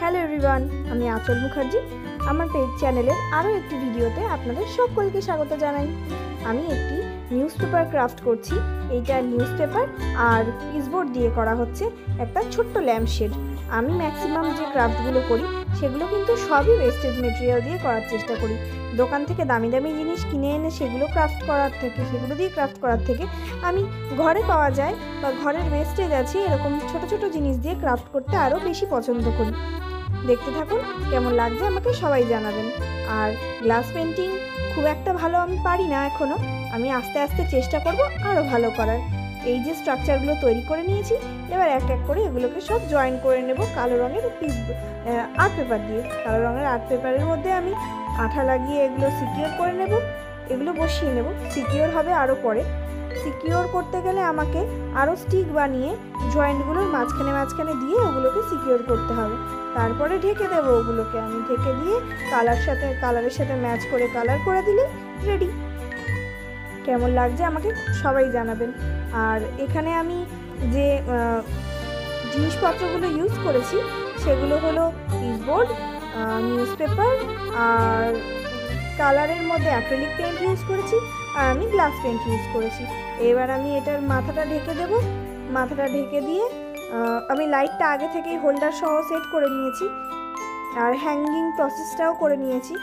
Hello everyone, আমি আঁচল মুখার্জি। আমার চ্যানেলের আরও একটি ভিডিওতে আপনাদের সকলকে স্বাগত জানাই। আমি একটি নিউজপেপার ক্রাফট করছি। এইটা নিউজপেপার আর পিসবোর্ড দিয়ে করা হচ্ছে একটা ছোট্ট ল্যাম্পশেড। আমি ম্যাক্সিমাম যে ক্রাফটগুলো করি সেগুলো কিন্তু সবই ওয়েস্টেজ মেটেরিয়াল দিয়ে করার চেষ্টা করি। দোকান থেকে দামি দামি জিনিস কিনে এনে সেগুলো দিয়ে ক্রাফট করার থেকে আমি ঘরে পাওয়া যায় বা ঘরের ওয়েস্টেজ আছে এরকম ছোট ছোট জিনিস দিয়ে ক্রাফট করতে আরও বেশি পছন্দ করি। দেখতে থাকুন, কেমন লাগছে আমাকে সবাই জানাবেন। আর গ্লাস পেন্টিং খুব একটা ভালো আমি পারি না এখনও, আমি আস্তে আস্তে চেষ্টা করব আরও ভালো করার। এই যে স্ট্রাকচারগুলো তৈরি করে নিয়েছি, এবার এক এক করে এগুলোকে সব জয়েন করে নেব কালো রঙের আর্ট পেপার দিয়ে। কালো রঙের আর্ট পেপারের মধ্যে আমি আঠা লাগিয়ে এগুলো সিকিওর করে নেব, এগুলো বসিয়ে নেব। সিকিওর হবে আরও পরে। সিকিওর করতে গেলে আমাকে আরও স্টিক বানিয়ে জয়েন্টগুলোর মাঝখানে দিয়ে ওগুলোকে সিকিওর করতে হবে। তারপরে ঢেকে দেবো ওগুলোকে। আমি ঢেকে দিয়ে কালারের সাথে ম্যাচ করে কালার করে দিলে রেডি। কেমন লাগছে আমাকে সবাই জানাবেন। আর এখানে আমি যে জিনিসপত্রগুলো ইউজ করেছি সেগুলো হলো পিসবোর্ড, নিউজপেপার, আর কালারের মধ্যে অ্যাক্রিলিক পেইন্ট ইউজ করেছি, আর আমি গ্লাস পেইন্ট ইউজ করেছি। এবার আমি এটার মাথাটা ঢেকে দেব। মাথাটা ঢেকে দিয়ে আমি লাইটটা আগে থেকেই হোল্ডার সহ সেট করে নিয়েছি, আর হ্যাঙ্গিং প্রসেসটাও করে নিয়েছি।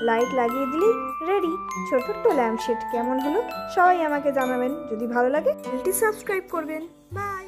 লাইট লাগিয়ে দিলেই রেডি ছোট্ট ল্যাম্পশেড। কেমন হলো সবাই আমাকে জানাবেন। যদি ভালো লাগে চ্যানেলটি সাবস্ক্রাইব করবেন। বাই।